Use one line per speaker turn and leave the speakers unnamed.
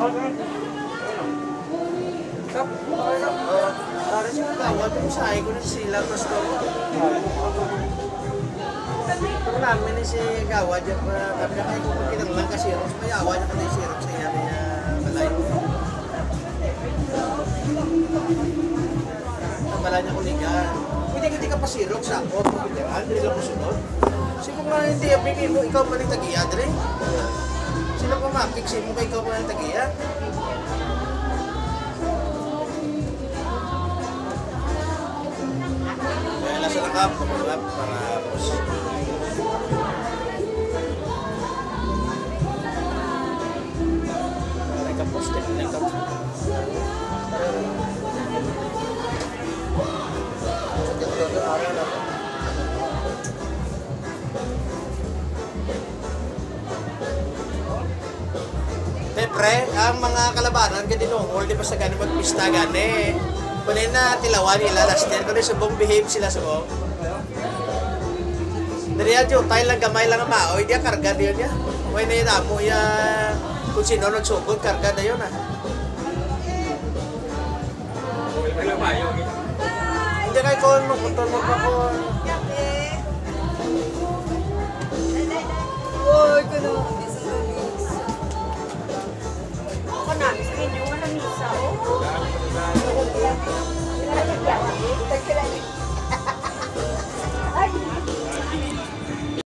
Para siya kagawad yung sahay ko ng sila, pastor. Pero namin ni si gawad yung kami na kayo kung kinaglang ka Xerox, may awa niya ka na yung Xerox niya niya balay. Nabala niya kuligan. Hindi ka pa Xerox ako, hindi lang ko sunod. Kasi kung nga hindi apigin mo, ikaw pa rin tagiya, Dre. Sino pa mapiksin mo kay ikaw pa rin tagiya? Kaya sa lakap, para pos. Para ikaposte na ikaw. Siyempre, ang mga kalabanan ka dinungol, di ba sa gano'n magpista gani. Kunin na tilawan nila last year, kunin subong behave sila subong. Dari yan, tayo lang gamay lang ang maoy, diya karga diyan niya. Huwag na yun amo, kung sino nagsugod, karga na yun Hindi kayo kon, magpunton mo pa kon.
Uy, kuno.